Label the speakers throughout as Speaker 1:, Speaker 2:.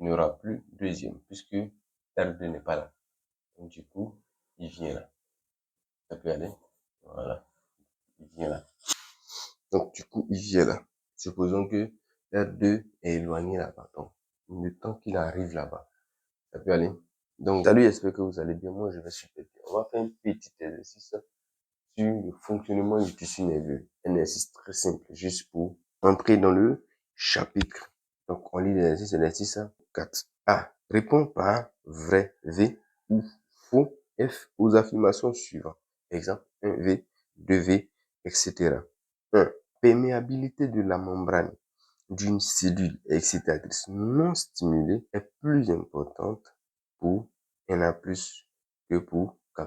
Speaker 1: n'y aura plus deuxième, puisque R2 n'est pas là. Donc, du coup, il vient là. Ça peut aller. Voilà. Il vient là. Donc, du coup, il vient là. Supposons que R2 est éloigné là-bas. Donc, le temps qu'il arrive là-bas, ça peut aller. Donc, salut, j'espère que vous allez bien. Moi, je vais super bien. On va faire un petit exercice sur le fonctionnement du tissu nerveux. Un exercice très simple, juste pour entrer dans le chapitre. Donc, on lit l'exercice 4. A. Réponds par vrai V ou faux F aux affirmations suivantes. Exemple, 1V, 2V, etc. 1. Perméabilité de la membrane d'une cellule excitatrice non stimulée est plus importante pour Na+, que pour K+.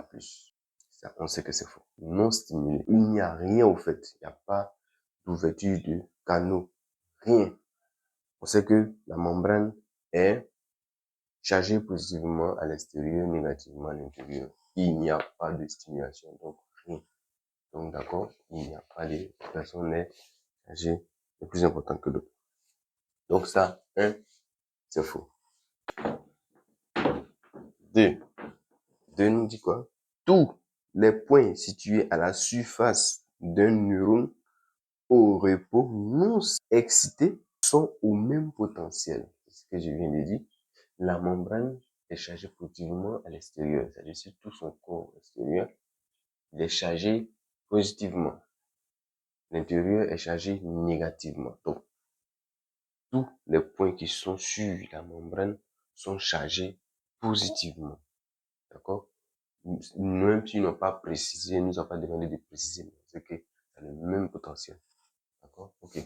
Speaker 1: Ça, on sait que c'est faux. Non stimulé. Il n'y a rien au fait. Il n'y a pas d'ouverture de canaux. Rien. On sait que la membrane est chargée positivement à l'extérieur, négativement à l'intérieur. Il n'y a pas de stimulation. Donc, rien. Donc, d'accord, il n'y a pas de stimulation, n'est chargée est plus important que l'autre. Donc, ça, c'est faux. 2. 2 nous dit quoi? Tous les points situés à la surface d'un neurone au repos non excités sont au même potentiel. C'est ce que je viens de dire. La membrane est chargée positivement à l'extérieur, c'est-à-dire sur tout son corps extérieur, il est chargé positivement. L'intérieur est chargé négativement. Donc, tous les points qui sont sur la membrane sont chargés positivement. D'accord? Même s'ils n'ont pas précisé, ils nous ont pas demandé de préciser, mais c'est que ça a le même potentiel. D'accord? Ok.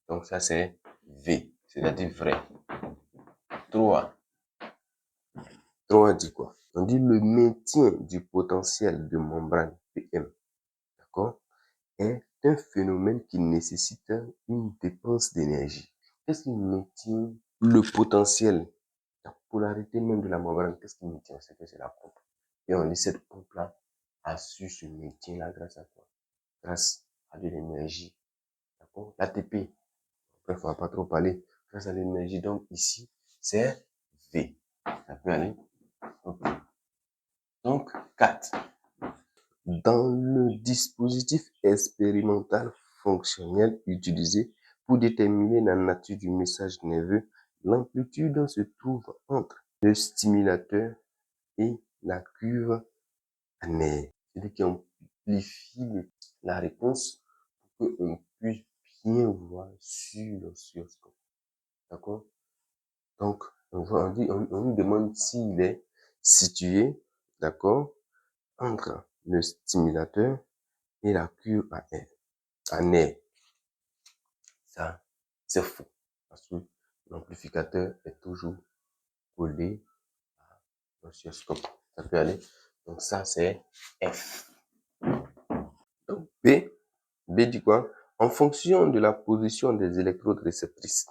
Speaker 1: Donc ça c'est V, c'est-à-dire vrai. 3. 3 dit quoi? On dit le maintien du potentiel de membrane PM, d'accord, est un phénomène qui nécessite une dépense d'énergie. Qu'est-ce qui maintient le potentiel, la polarité même de la membrane? Qu'est-ce qui maintient? C'est que c'est la pompe. Et on dit cette pompe-là assure ce maintien-là grâce à quoi? Grâce à de l'énergie. D'accord? L'ATP. Après, faut pas trop parler. Grâce à l'énergie. Donc, ici, c'est V. Ça peut aller. Okay. Donc, 4. Dans le dispositif expérimental fonctionnel utilisé pour déterminer la nature du message nerveux, l'amplitude se trouve entre le stimulateur et la cuve nerf. C'est-à-dire qui amplifie la réponse pour qu'on puisse bien voir sur l'oscilloscope. D'accord? Donc, on nous demande s'il est situé, d'accord, entre le stimulateur et la cuve à nerf. Ça, c'est faux. Parce que l'amplificateur est toujours collé à l'oscilloscope. Ça peut aller. Donc, ça, c'est F. Donc, B. B dit quoi? En fonction de la position des électrodes réceptrices,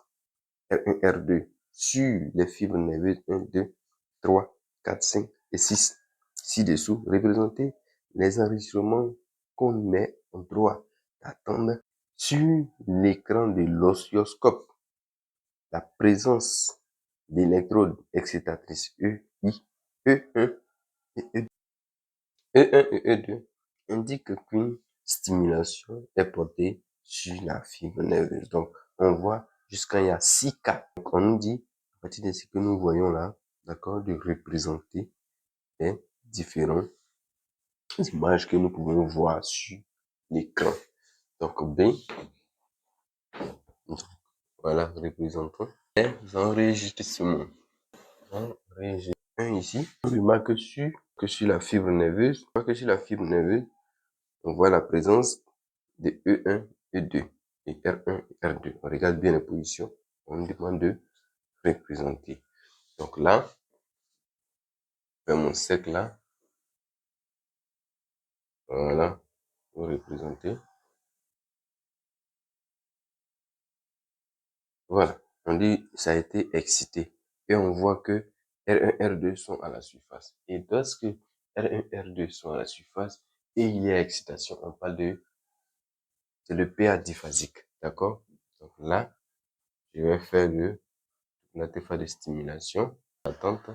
Speaker 1: R1, R2, sur les fibres nerveuses 1, 2, 3, 4, 5 et 6, ci-dessous, représenter les enregistrements qu'on met en droit d'attendre sur l'écran de l'oscilloscope. La présence d'électrodes excitatrices E, I, E1 et E1 et E2 indique qu'une stimulation est portée sur la fibre nerveuse. Donc, on voit jusqu'à il y a 6 cas. Donc, on nous dit, à partir de ce que nous voyons là, d'accord, de représenter les différentes images que nous pouvons voir sur l'écran. Donc, B, voilà, représentons les enregistrements. Un ici, on remarque que sur la fibre nerveuse, on voit la présence de E1, E2 et R1 et R2. On regarde bien les positions. On nous demande de représenter. Donc là, je fais mon cercle là. Voilà. Pour représenter. Voilà. On dit ça a été excité. Et on voit que R1, R2 sont à la surface. Et lorsque R1, R2 sont à la surface et il y a excitation, on parle de, c'est le PA diphasique. D'accord? Donc là, je vais faire le la fois de stimulation, attente,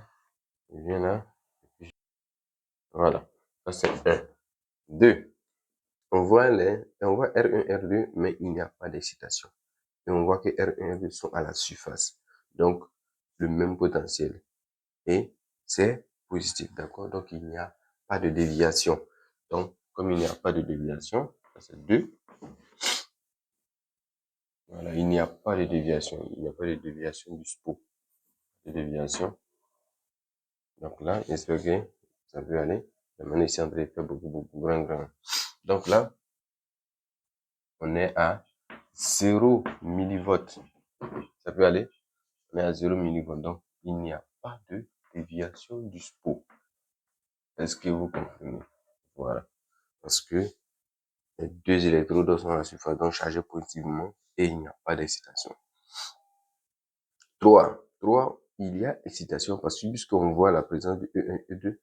Speaker 1: je viens là, voilà, ça c'est 1. 2, on voit R1, R2, mais il n'y a pas d'excitation. Et on voit que R1 et R2 sont à la surface. Donc, le même potentiel. Et c'est positif, d'accord? Donc, il n'y a pas de déviation. Donc, comme il n'y a pas de déviation, ça c'est 2. Voilà, il n'y a pas de déviation. Il n'y a pas de déviation du SPO. De déviation. Donc là, j'espère que ça peut aller. La manette ici en train de faire beaucoup grand. Donc là, on est à 0 millivolts. Ça peut aller? On est à 0 millivolts. Donc, il n'y a pas de déviation du SPO. Est-ce que vous comprenez? Voilà. Parce que les deux électrodes sont à la surface, donc chargés positivement, et il n'y a pas d'excitation. 3. Il y a excitation parce que puisqu'on voit la présence de E1 et E2,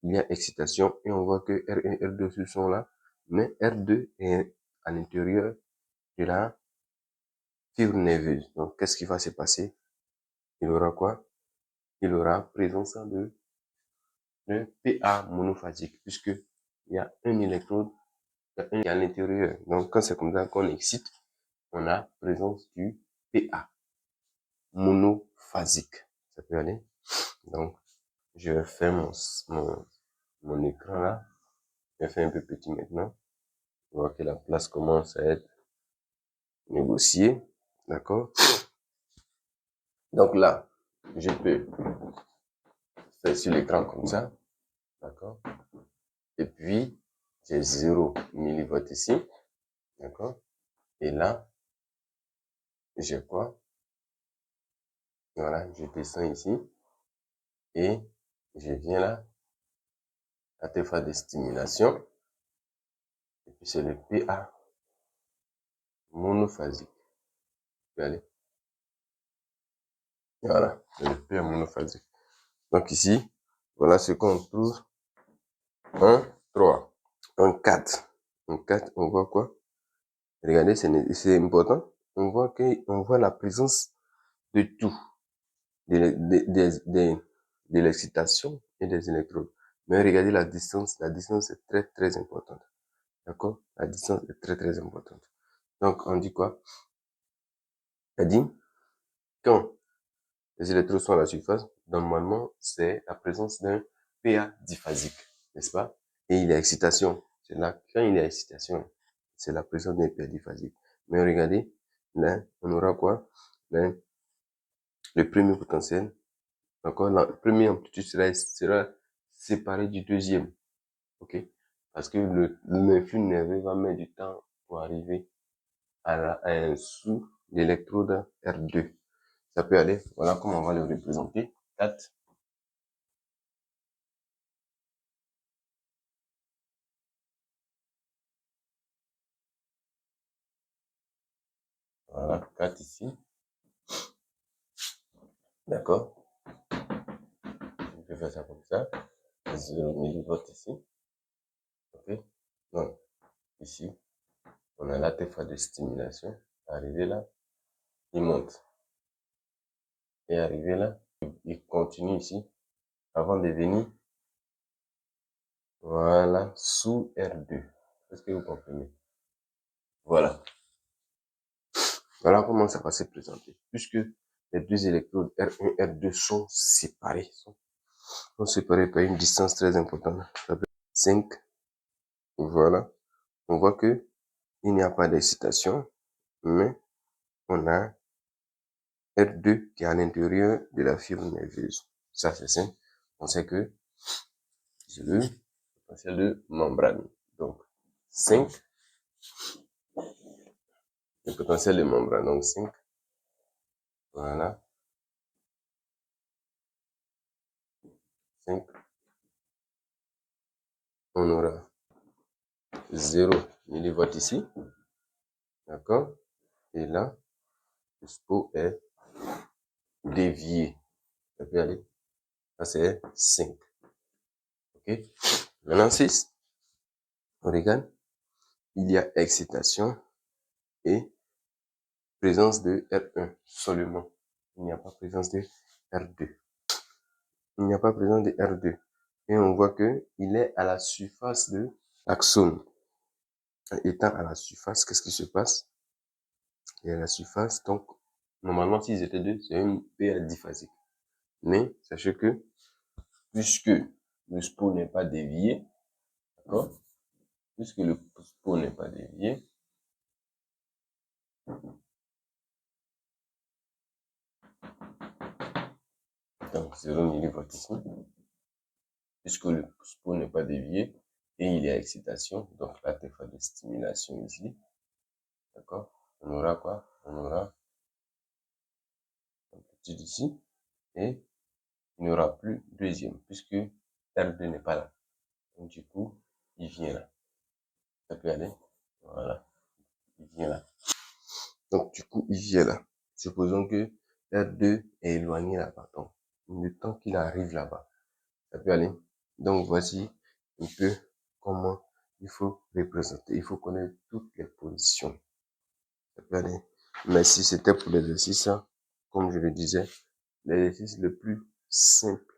Speaker 1: il y a excitation et on voit que R1 et R2 sont là, mais R2 est à l'intérieur de la fibre nerveuse. Donc, qu'est-ce qui va se passer? Il aura quoi? Il aura présence de PA monophasique, puisque il y a un électrode qui est à l'intérieur. Donc, quand c'est comme ça qu'on excite, on a présence du PA monophasique. Ça peut aller? Donc, je vais faire mon écran là. Je vais faire un peu petit maintenant. On voit que la place commence à être négociée. D'accord? Donc là, je peux faire sur l'écran comme ça. D'accord? Et puis, j'ai 0 millivolts ici. D'accord? Et là, j'ai quoi? Voilà, je descends ici. Et je viens là, à tes phases de stimulation. Et puis c'est le PA monophasique. Allez. Voilà, c'est le PA monophasique. Donc ici, voilà ce qu'on trouve en 3. En 4. En 4, on voit quoi? Regardez, c'est important. On voit la présence de tout. De l'excitation et des électrodes. Mais regardez la distance est très importante. D'accord? La distance est très importante. Donc, on dit quoi? On dit, quand les électrodes sont à la surface, normalement, c'est la présence d'un PA diphasique, n'est-ce pas? Et il y a excitation. C'est là, quand il y a excitation, c'est la présence d'un PA diphasique. Mais regardez, là, on aura quoi? Là, le premier potentiel, d'accord? La première amplitude sera séparée du deuxième. Ok? Parce que le flux nerveux va mettre du temps pour arriver à un sous l'électrode R2. Ça peut aller. Voilà comment on va le représenter. 4. Voilà, 4 ici. D'accord? On peut faire ça comme ça. 0 millivolts ici. Ok? Donc, ici, on a la phase de stimulation. Arrivé là, il monte. Et arrivé là, il continue ici avant de venir, voilà, sous R2. Est-ce que vous comprenez? Voilà. Voilà comment ça va se présenter. Puisque les deux électrodes R1 et R2 sont séparés. Sont séparés par une distance très importante. 5. Voilà. On voit que il n'y a pas d'excitation, mais on a R2 qui est à l'intérieur de la fibre nerveuse. Ça, c'est simple. On sait que c'est le potentiel de membrane. Donc, 5, le potentiel de membrane. Donc, 5. Voilà. 5. On aura 0 millivolts ici. D'accord? Et là, le SPO est dévié. Ça peut aller. Ça, c'est 5. OK? Maintenant, 6. On regarde. Il y a excitation et présence de R1 seulement. il n'y a pas présence de R2. Il n'y a pas présence de R2. Et on voit que il est à la surface de l'axone. Étant à la surface, qu'est-ce qui se passe? Il est à la surface, donc, normalement, s'ils étaient deux, c'est une paire diphasique. Mais, sachez que, puisque le SPO n'est pas dévié, d'accord? Puisque le SPO n'est pas dévié, donc 0 millivolt ici, puisque le SPO n'est pas dévié, et il y a excitation, donc la TFA de stimulation ici, d'accord? On aura quoi? On aura un petit ici, et il n'y aura plus deuxième, puisque R2 n'est pas là. Donc, du coup, il vient là. Ça peut aller? Voilà. Il vient là. Donc, du coup, il vient là. Supposons que R2 est éloigné là-bas. Donc, le temps qu'il arrive là-bas, ça peut aller. Donc, voici un peu comment il faut représenter. Il faut connaître toutes les positions. Ça peut aller. Mais si c'était pour l'exercice, comme je le disais, l'exercice le plus simple